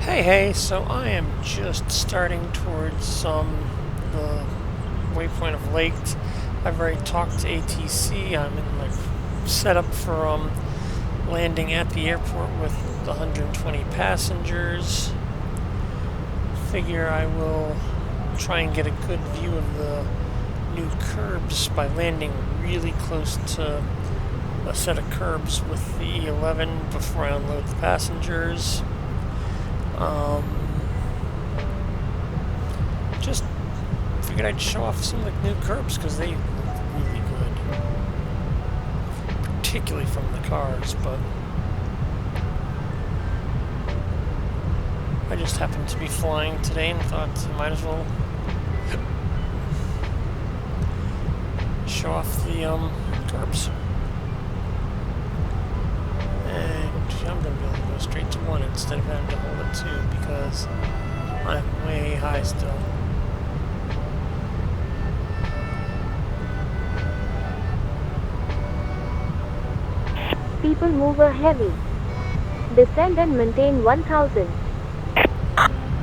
Hey, so I am just starting towards the waypoint of Lake. I've already talked to ATC. I'm in my setup for landing at the airport with 120 passengers. Figure I will try and get a good view of the new curbs by landing really close to a set of curbs with the E-11 before I unload the passengers. Just figured I'd show off some of the new curbs because they look really good, particularly from the cars, but I just happened to be flying today and thought I might as well show off the curbs. And I'm going to be able to go straight to 1 instead of having to hold it 2 because I'm way high still. People mover heavy. Descend and maintain 1000.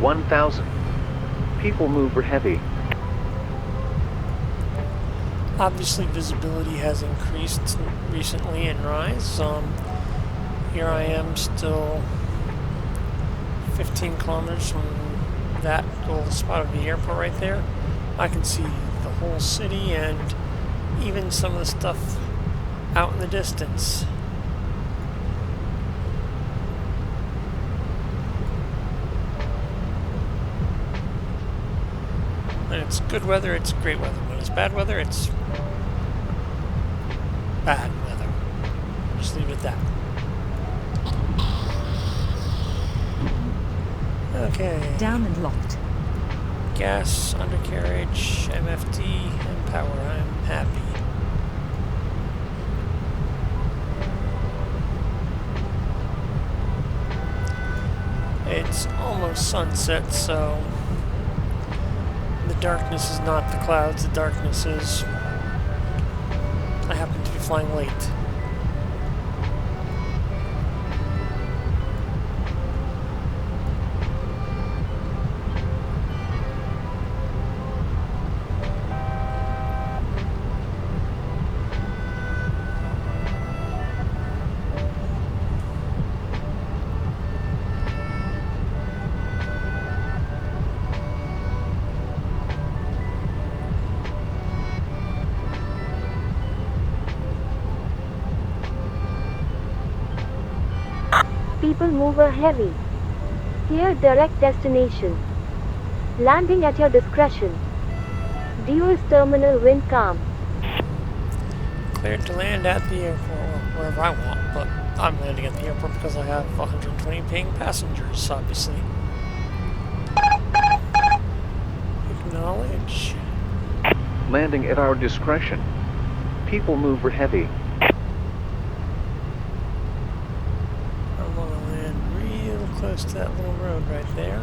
1000. People mover heavy. Obviously visibility has increased recently in Rise. Here I am still 15 kilometers from that little spot of the airport right there. I can see the whole city and even some of the stuff out in the distance. When it's good weather, it's great weather. When it's bad weather, it's bad weather. Just leave it at that. Okay. Down and locked. Gas, undercarriage, MFD, and power. I'm happy. It's almost sunset, so the darkness is not the clouds. The darkness is I happen to be flying late. People mover heavy. Clear direct destination. Landing at your discretion. Deois terminal wind calm. Cleared to land at the airport, or wherever I want, but I'm landing at the airport because I have 120 paying passengers, obviously. Acknowledge. Landing at our discretion. People mover heavy. I'm gonna land real close to that little road right there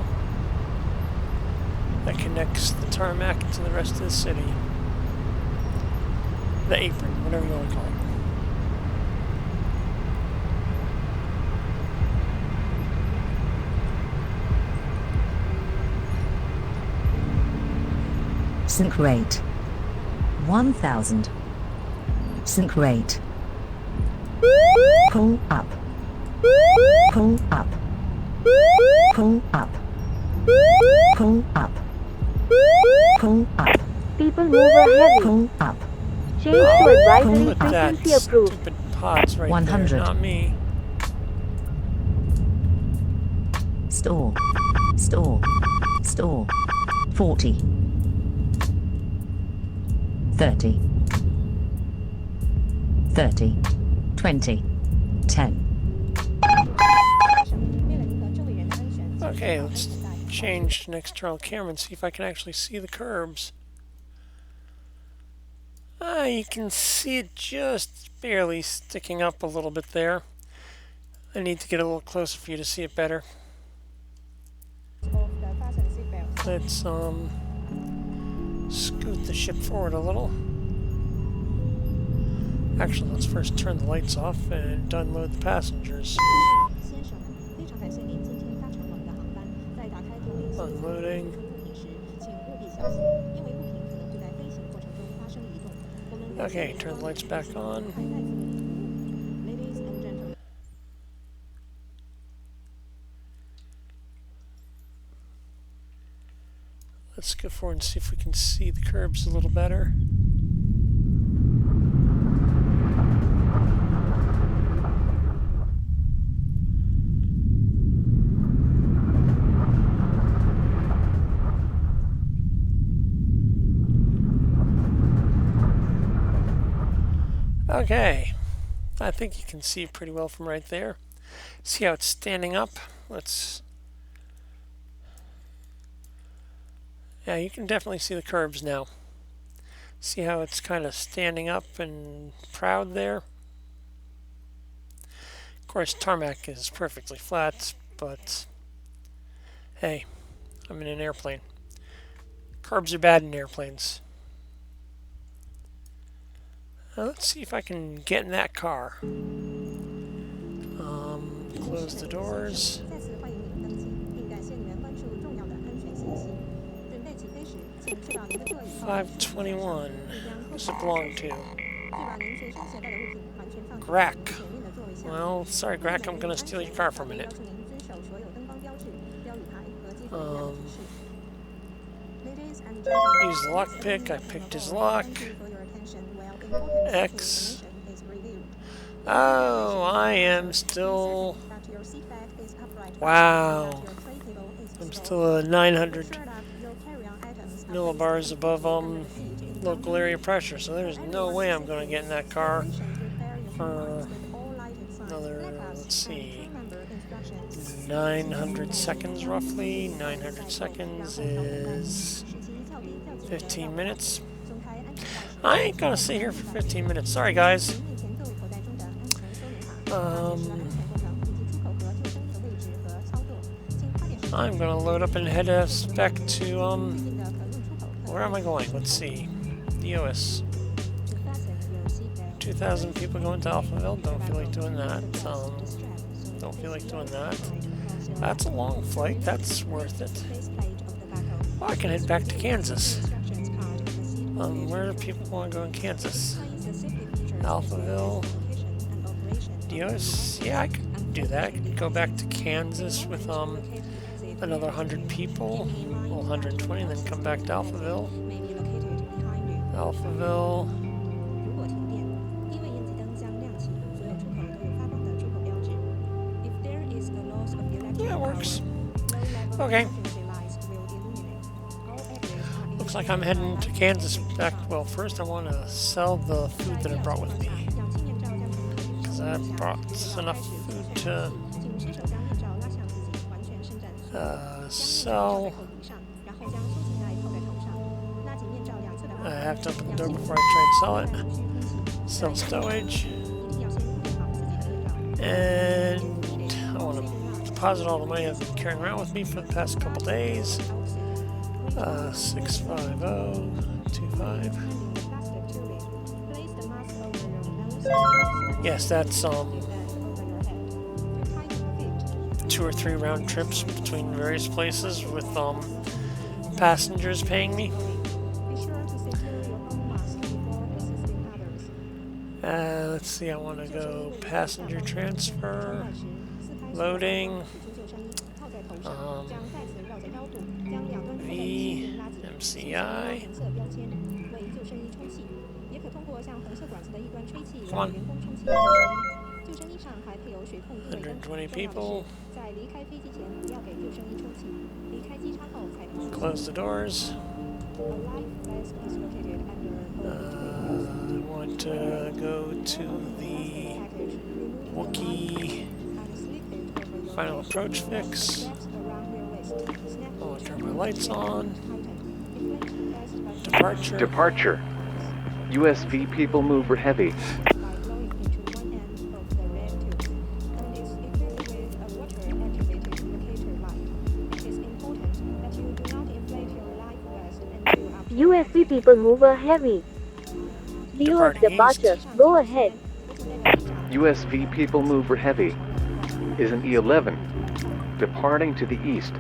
that connects the tarmac to the rest of the city. The apron, whatever you want to call it. Sync rate 1000. Sync rate. Pull up. Pull up. Pull up. Pull up. Pull up. People mover heavy. Pull up. Change to advisory Look at that frequency approved. stupid pods right 100. there, not me. Store. Store. Store. 40. 30. 30. 20. 10. Okay, let's change to an external camera and see if I can actually see the curbs. You can see it just barely sticking up a little bit there. I need to get a little closer for you to see it better. Let's scoot the ship forward a little. Actually, let's first turn the lights off and unload the passengers. Unloading. Okay, turn the lights back on. Let's go forward and see if we can see the curbs a little better. Okay, I think you can see it pretty well from right there. See how it's standing up? Yeah, you can definitely see the curves now. See how it's kind of standing up and proud there? Of course, tarmac is perfectly flat, but hey, I'm in an airplane. Curbs are bad in airplanes. Let's see if I can get in that car. Close the doors. 521. Who's it belong to? Grack. Well, sorry, Grack, I'm gonna steal your car for a minute. Use the lockpick. I picked his lock. X. Oh, I am still... Wow. I'm still 900 millibars above local area pressure, so there's no way I'm going to get in that car for another, let's see, 900 seconds roughly. 900 seconds is 15 minutes. I ain't gonna sit here for 15 minutes. Sorry, guys. I'm gonna load up and head us back to, where am I going? Let's see. Deois. 2,000 people going to Alphaville. Don't feel like doing that. Don't feel like doing that. That's a long flight. That's worth it. Well, I can head back to Kansas. Where do people want to go in Kansas? Alphaville. Deois? Yeah, I could do that. I could go back to Kansas with another 100 people, well, 120, and then come back to Alphaville. Alphaville. Yeah, it works. Okay. Looks like I'm heading to Kansas back. Well, first I want to sell the food that I brought with me, because I brought enough food to sell. I have to open the door before I try and sell it. Sell stowage. And I want to deposit all the money I've been carrying around with me for the past couple days. 65025. Yes, that's 2 or 3 round trips between various places with passengers paying me. Let's see, I want to go passenger transfer, loading, VMCI. Come on. 120 people. Close the doors. I want to go to the Wookiee final approach fix. I want to turn my lights on. Departure. Departure. USV people mover heavy. USV people mover heavy. Deois departure. Go ahead. USV people mover heavy is an E-11 departing to the east.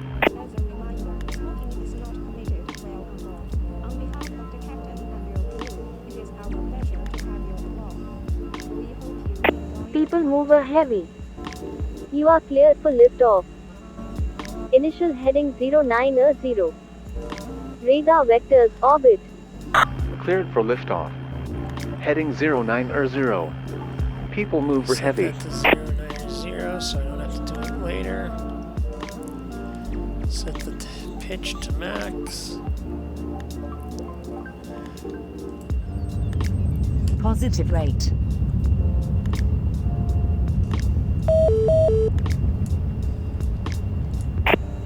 People mover heavy. You are cleared for liftoff. Initial heading 090. Radar vectors orbit. Cleared for liftoff. Heading 090. People mover Set heavy. that to 090 so I don't have to do it later. Set the pitch to max. Positive rate.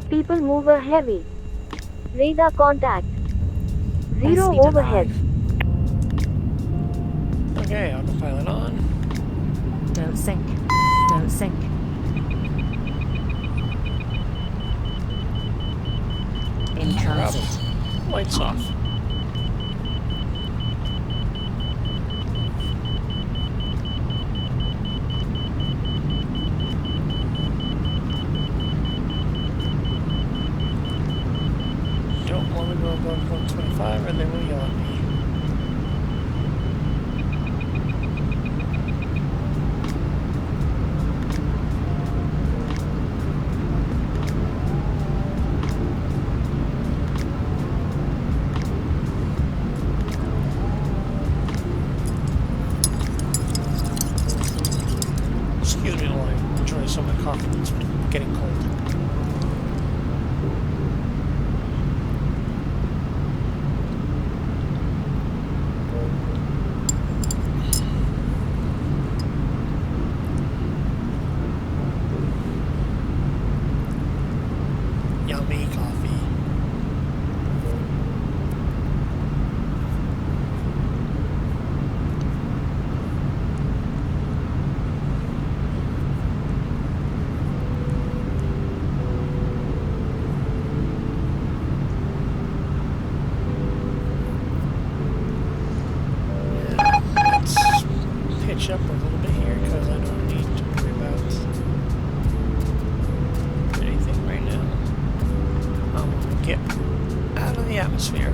People mover heavy. Radar contact. Zero Speed overhead. alive. Okay, autopilot on. Don't sink. Don't sink. In Power up. transit. Lights off. Don't want to go above 125 or they will yell at me. Excuse me while I enjoy some of the coffee that's getting cold. Yummy coffee. Let's pitch up a little bit here because I don't need to worry about anything right now. I'm going to get out of the atmosphere.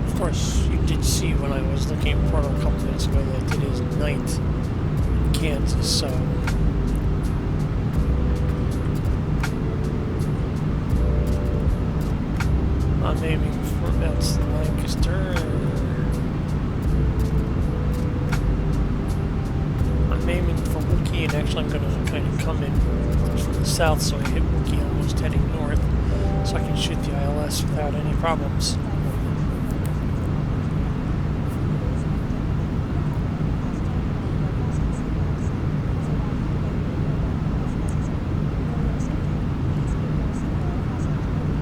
Of course, you did see when I was looking at Portal a couple minutes ago that it is night in Kansas, so I'm aiming for that's Lancaster. I'm aiming for Wookiee, and actually I'm going to kind of come in from the south so I hit Wookiee almost heading north, so I can shoot the ILS without any problems.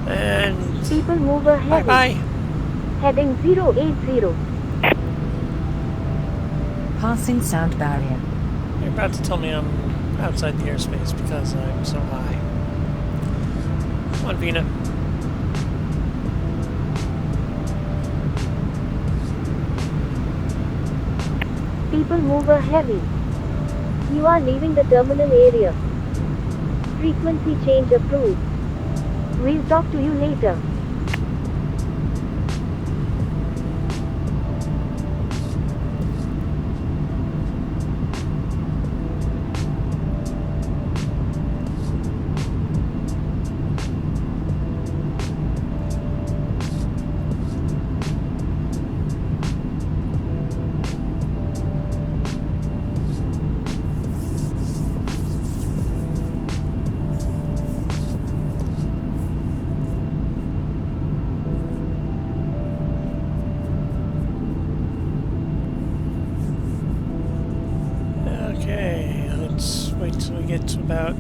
And People mover heavy. bye-bye. Heading 080. Passing sound barrier. You're about to tell me I'm outside the airspace because I'm so high. Come on, Vina. People mover heavy. You are leaving the terminal area. Frequency change approved. We'll talk to you later. about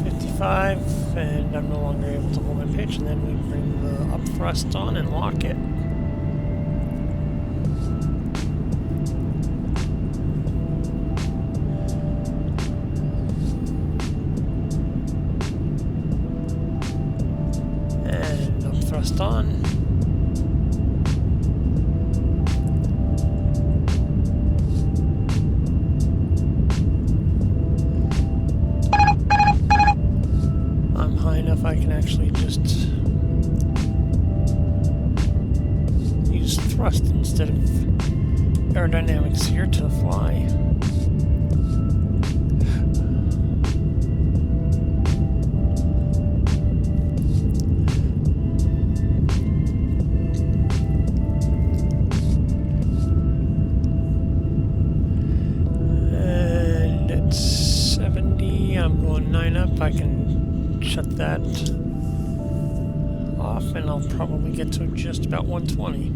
55, and I'm no longer able to hold my pitch, and then we bring the up thrust on and lock it. And up thrust on. I can actually just use thrust instead of aerodynamics here to fly. And at 70, I'm going 9 up. I can shut that off, and I'll probably get to just about 120.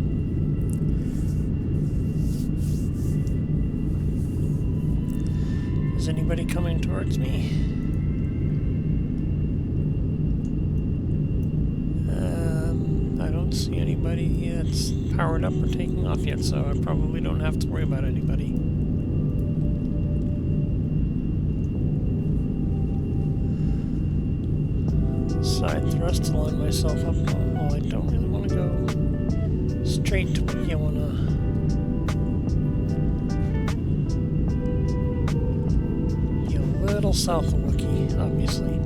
Is anybody coming towards me? I don't see anybody that's powered up or taking off yet, so I probably don't have to worry about anybody. Side thrust to line myself up. Well, I don't really want to go straight to Wookie. I want to be a little south of Wookie, obviously.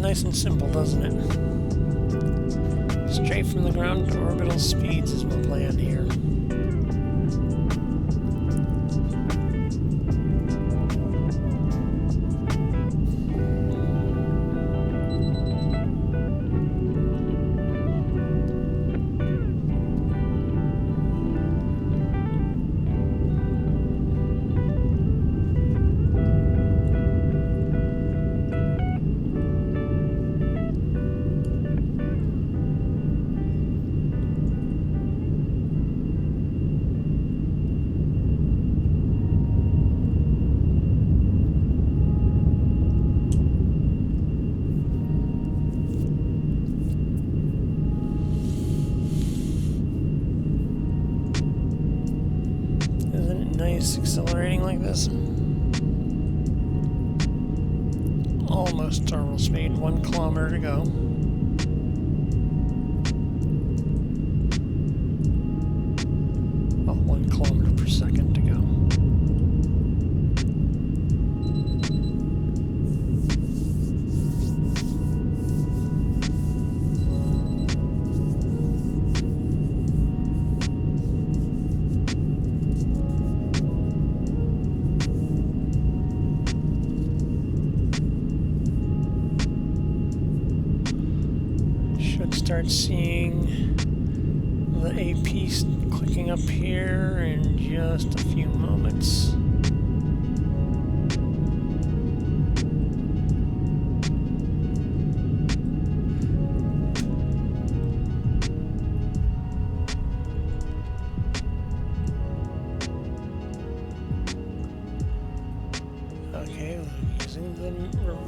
Nice and simple, doesn't it? Straight from the ground to orbital speeds is my plan here. Accelerating like this. Almost terminal speed, 1 kilometer to go. Oh, 1 kilometer per second to go. Start seeing the AP clicking up here in just a few moments. Okay, using the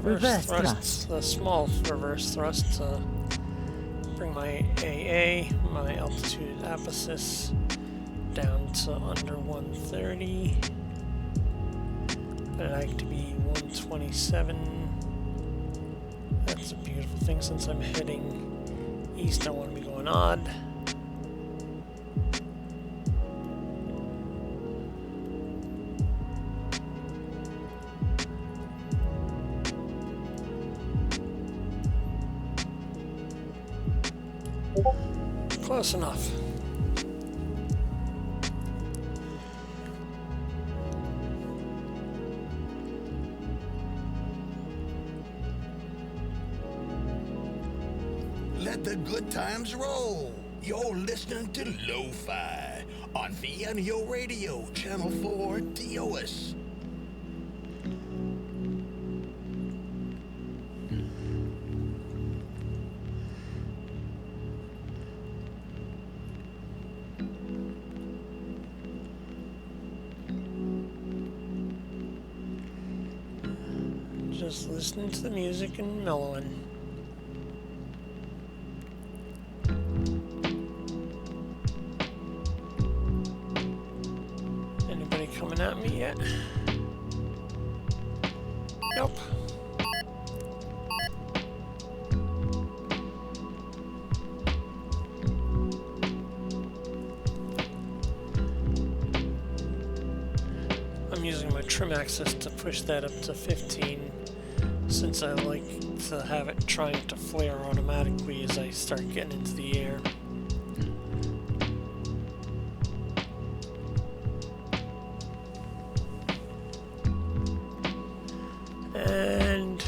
reverse thrust, the small reverse thrust to bring my AA, my altitude apophysis, down to under 130. I'd like to be 127. That's a beautiful thing. Since I'm heading east, I want to be going odd. Close enough. Let the good times roll. You're listening to Lo-Fi on VMCI Radio, Channel 4, Deois. Just listening to the music and mellowing. Anybody coming at me yet? Nope. I'm using my trim axis to push that up to 15. Since I like to have it trying to flare automatically as I start getting into the air. And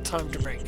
time to brake.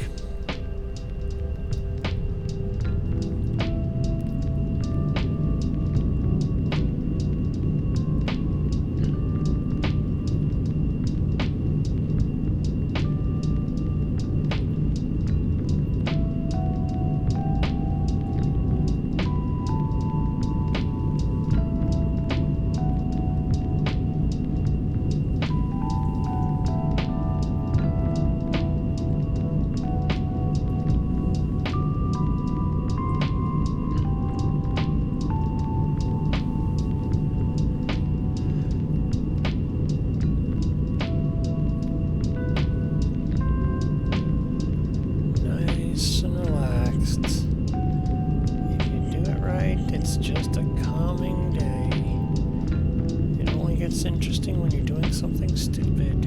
It's interesting when you're doing something stupid.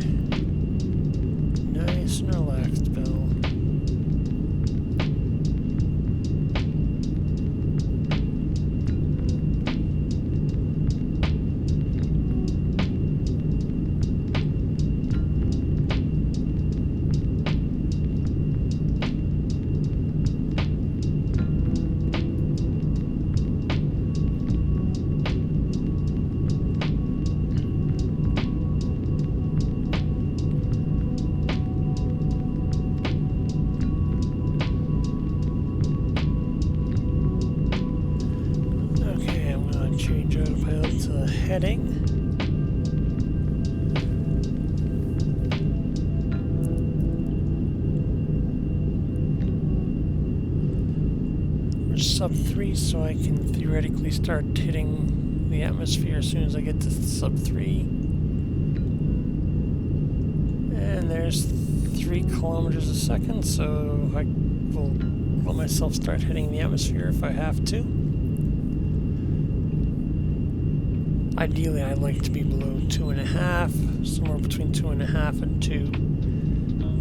Nice and relaxed, Bill. Change autopilot to heading. We're sub 3, so I can theoretically start hitting the atmosphere as soon as I get to sub 3. And there's 3 kilometers a second, so I will let myself start hitting the atmosphere if I have to. Ideally, I'd like to be below 2.5, somewhere between 2.5 and 2.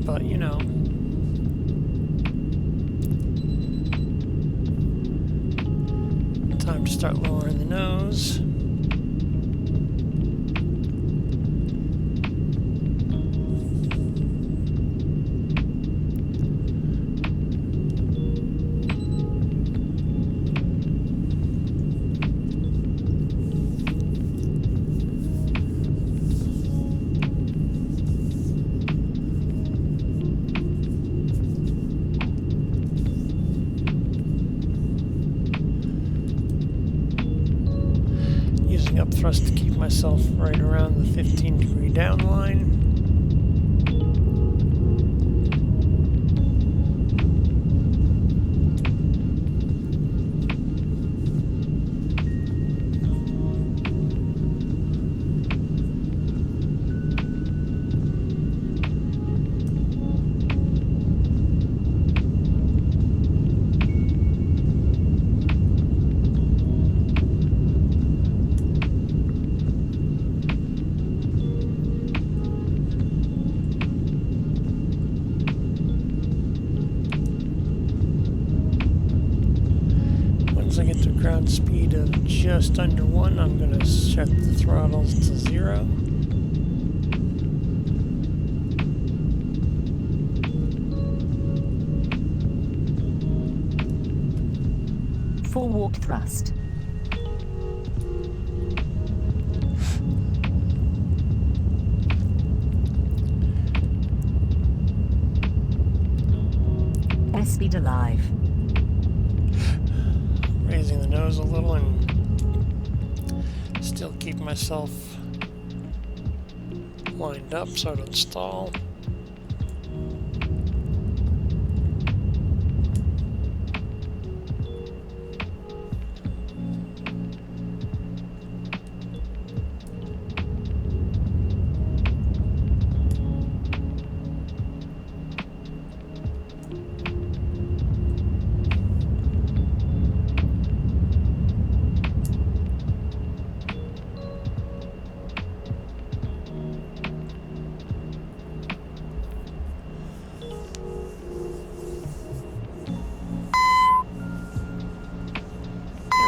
But, you know. Time to start lowering the nose. Up thrust to keep myself right around the 15-degree down line. Once I get to a ground speed of just under 1, I'm going to set the throttles to 0. Forward thrust. Airspeed alive. Raising the nose a little and still keep myself lined up so I don't stall.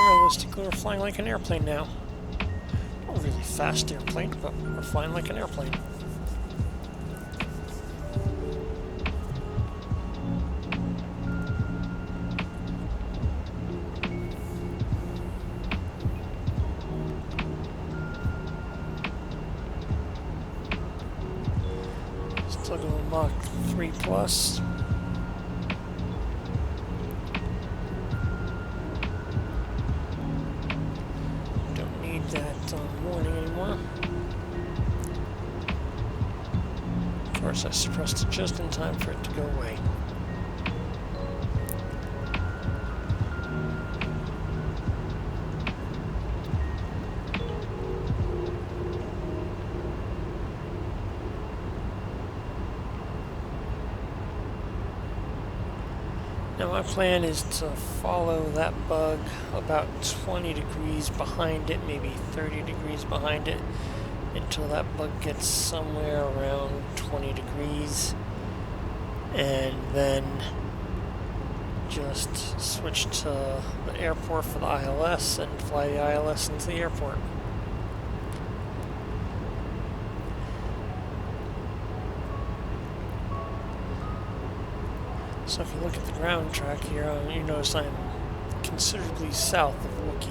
Realistically, we're flying like an airplane now. Not a really fast airplane, but we're flying like an airplane. Still going Mach 3 plus. That warning anymore. Of course, I suppressed it just in time for it to go away. Now my plan is to follow that bug about 20 degrees behind it, maybe 30 degrees behind it, until that bug gets somewhere around 20 degrees, and then just switch to the airport for the ILS and fly the ILS into the airport. So if you look at the ground track here, you notice I'm considerably south of Wookiee.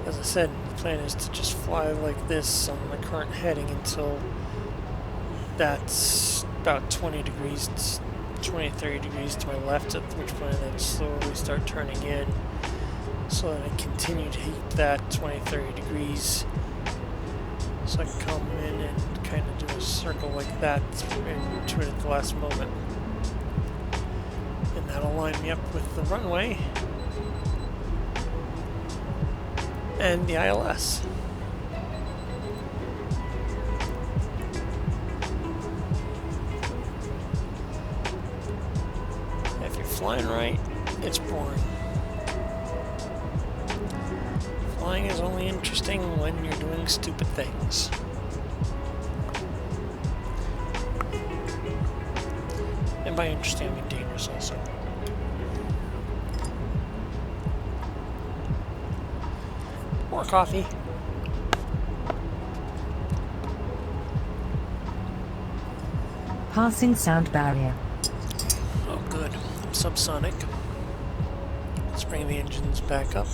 As I said, the plan is to just fly like this on my current heading until that's about 20 degrees, 20, 30 degrees to my left, at which point I then slowly start turning in so that I continue to heat that 20, 30 degrees. So I can come in and kind of do a circle like that into it at the last moment. And that'll line me up with the runway and the ILS. If you're flying right, it's boring. Flying is only interesting when you're doing stupid things. And by interesting, I mean dangerous also. More coffee. Passing sound barrier. Oh good, I'm subsonic. Let's bring the engines back up.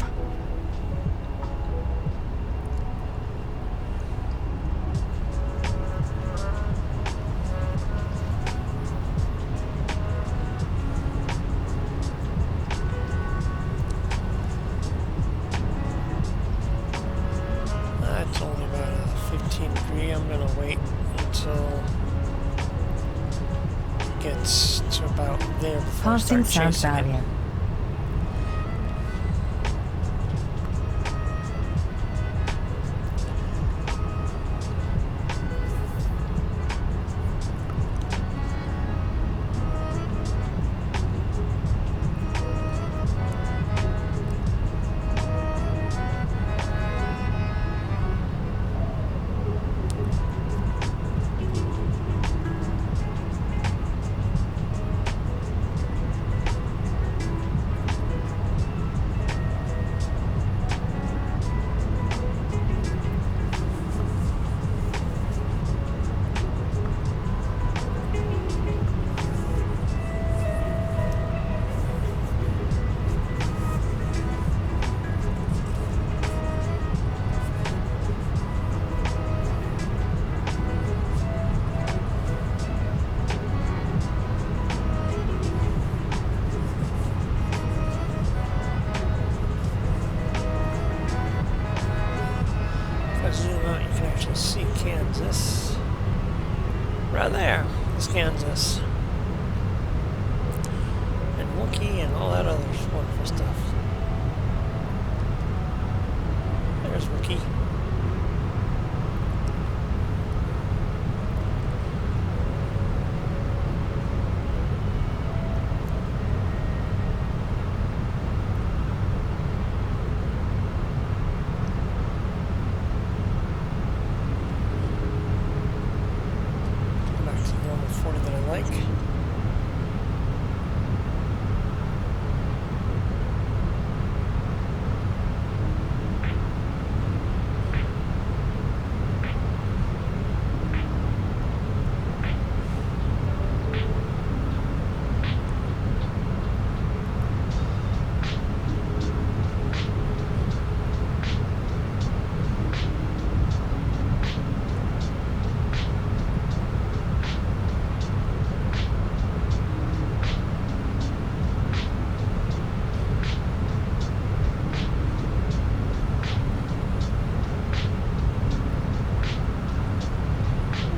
That's only about a 15 degree. I'm gonna wait until it gets to about there before Passing I start sound chasing it. barrier. can actually see Kansas. Right there is Kansas. And Wookiee and all that other wonderful stuff. There's Wookiee.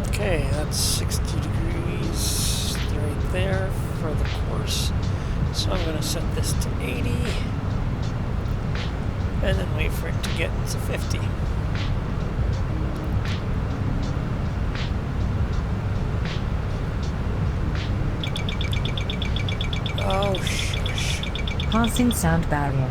Okay, that's 60 degrees right there for the course. So I'm going to set this to 80 and then wait for it to get to 50. Oh, shush. Passing sound barrier.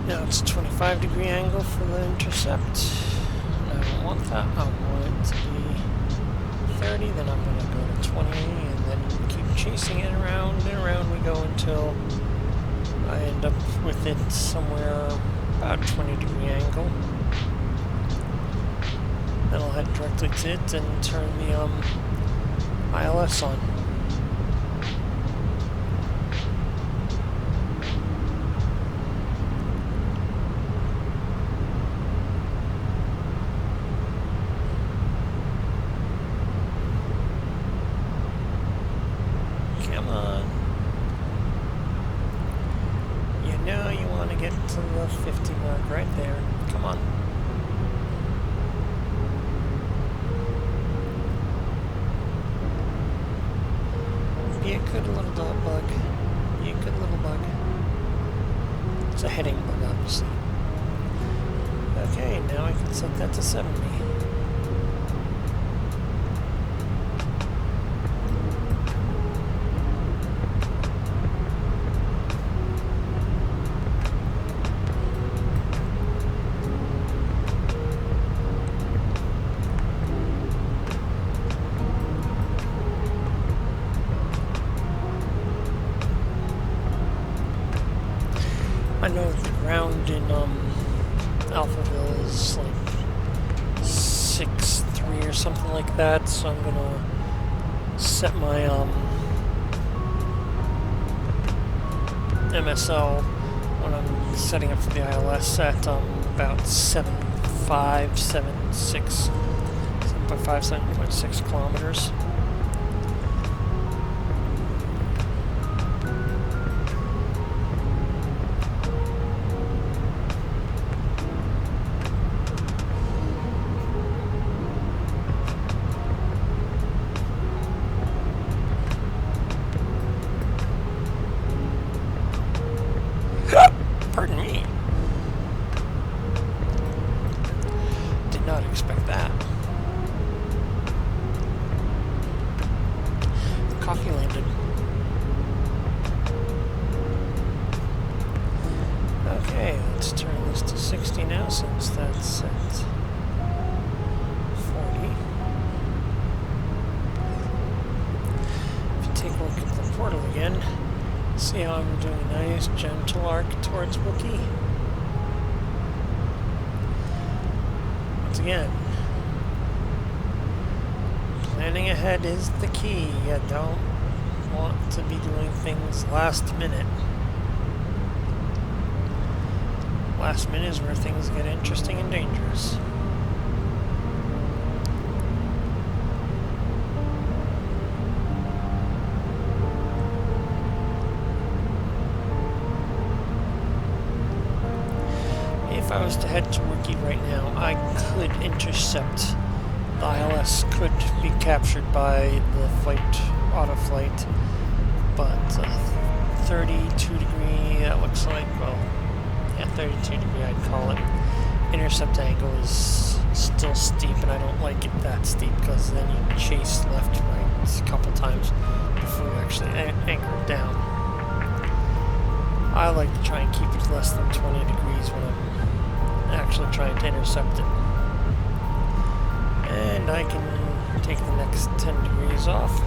Now it's a 25-degree angle for the intercept. And I don't want that. I want it to be 30, then I'm going to go to 20, and then keep chasing it around and around we go until I end up with it somewhere about 20-degree angle. Then I'll head directly to it and turn the ILS on. Come on. You know you want to get to the 50 mark right there. Come on. Be a good little bug. Be a good little bug. It's a heading bug, obviously. Okay, now I can set that to 70. I know the ground in Alphaville is like 6.3 or something like that, so I'm gonna set my MSL when I'm setting up for the ILS at about 7.5, 7.6 kilometers. Pardon me. Did not expect that. See how I'm doing a nice gentle arc towards Wookiee? Once again, planning ahead is the key. You don't want to be doing things last minute. Last minute is where things get interesting and dangerous. If I was to head to Wookiee right now, I could intercept. The ILS could be captured by the auto flight, but 32 degree, that looks like, well, yeah, 32 degree I'd call it. Intercept angle is still steep, and I don't like it that steep, because then you chase left, right a couple times before you actually anchor it down. I like to try and keep it less than 20 degrees when I'm actually trying to intercept it. And I can take the next 10 degrees off.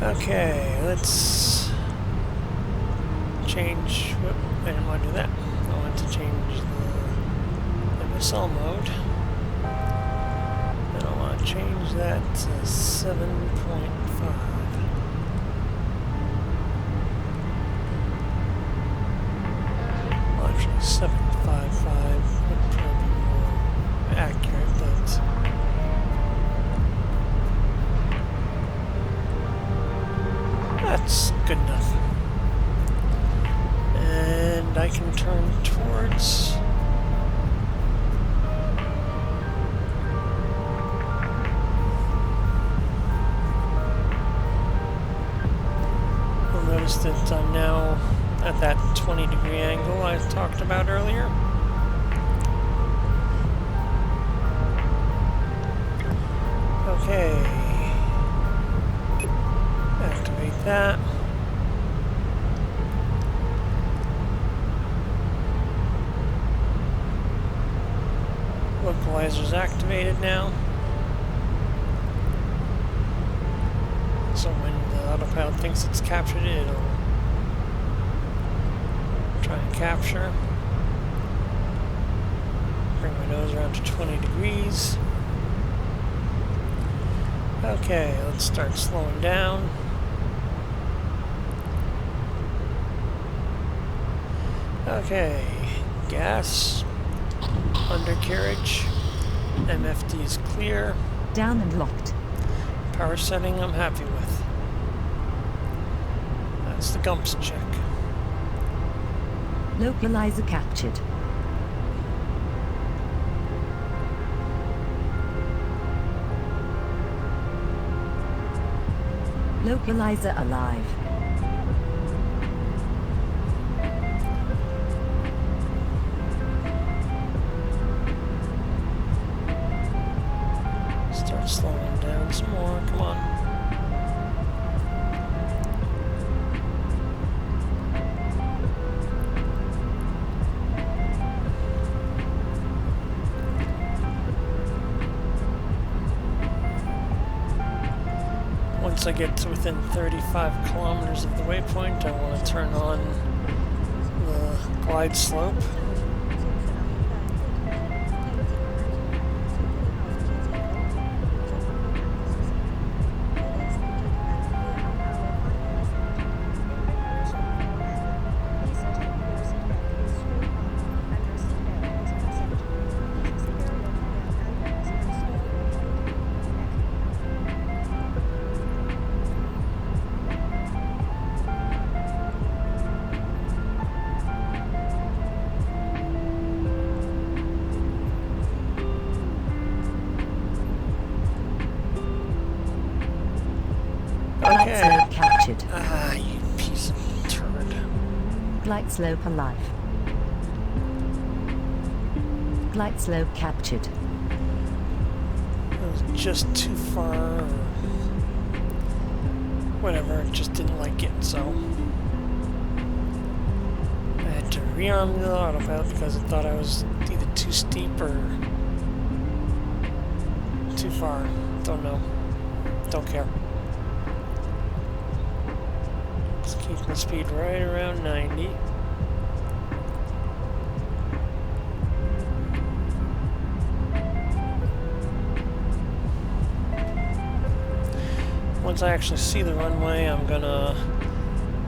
Okay, let's change. Whoop, I didn't want to do that. I want to change the MSL mode. And I want to change that to 7.5. Well, actually, 7.55 would probably be more accurate, but that's good enough. And I can turn towards you'll notice that I'm now at that 20 degree angle I talked about earlier. Okay. Activate that. Localizer's activated now. So when the autopilot thinks it's captured it, it'll try and capture. Bring my nose around to 20 degrees. Okay, let's start slowing down. Okay, gas, undercarriage, MFD is clear. Down and locked. Power setting I'm happy with. That's the Gumps check. Localizer captured. Localizer alive. Start slowing down some more, come on. Once I get to within 35 kilometers of the waypoint, I want to turn on the glide slope. Glide slope captured. Ah, you piece of turd. Glide slope alive. Glide slope captured. It was just too far, or whatever, just didn't like it, so I had to rearmed the autopilot because I thought I was either too steep or too far. Don't know. Don't care. Just keep the speed right around 90. Once I actually see the runway, I'm gonna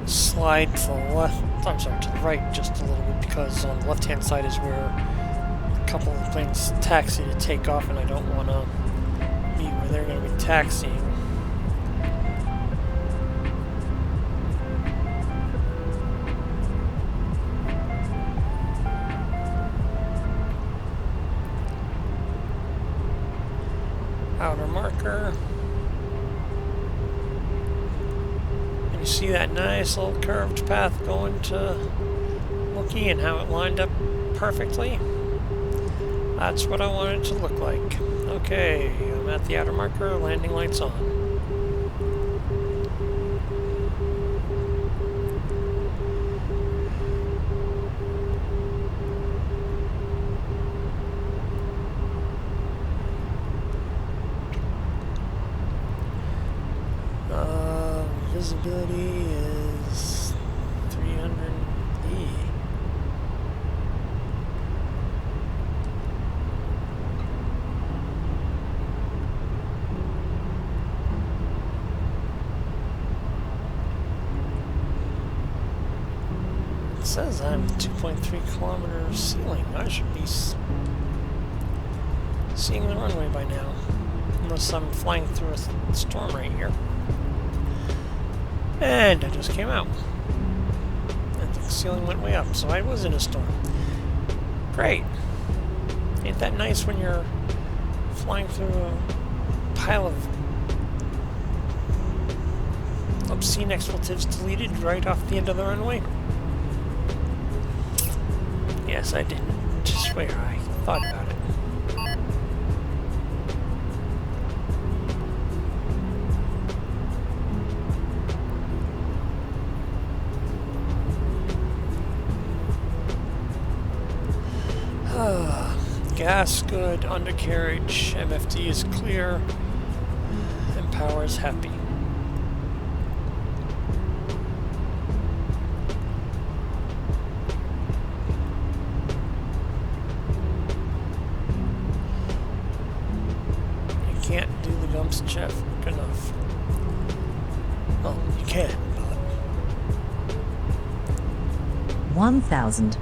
slide to the left. I'm sorry, to the right just a little bit, because on the left-hand side is where a couple of planes taxi to take off, and I don't want to be where they're going to be taxiing. Outer marker. You see that nice little curved path going to Wookiee and how it lined up perfectly? That's what I want it to look like. Okay, I'm at the outer marker, landing lights on. Visibility is 300E. It says I'm 2.3 kilometer ceiling. I should be seeing the runway by now, unless I'm flying through a storm right here. And I just came out. And the ceiling went way up, so I was in a storm. Great. Ain't that nice when you're flying through a pile of obscene expletives deleted right off the end of the runway? Yes, I didn't. Just swear I thought about it. Gas good, undercarriage, MFD is clear, and power is happy. You can't do the dumps check enough. Well, you can, but 1,000.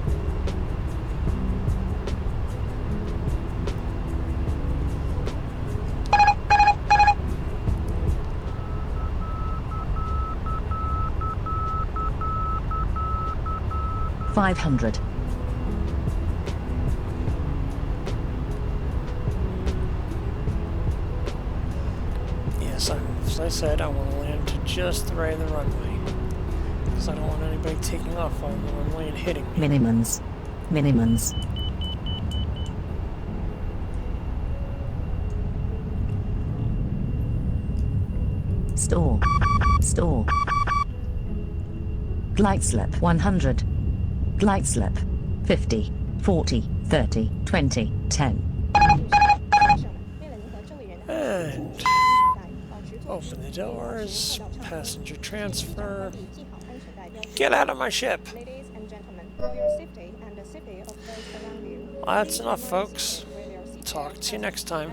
$500. yes, as I said, I want to land to just the right of the runway, because I don't want anybody taking off on the runway and hitting me. Minimums. Minimums. Store. Store. Glide slip 100. Glide slip 50, 40, 30, 20, 10. And open the doors, passenger transfer. Get out of my ship. Well, that's enough, folks. Talk to you next time.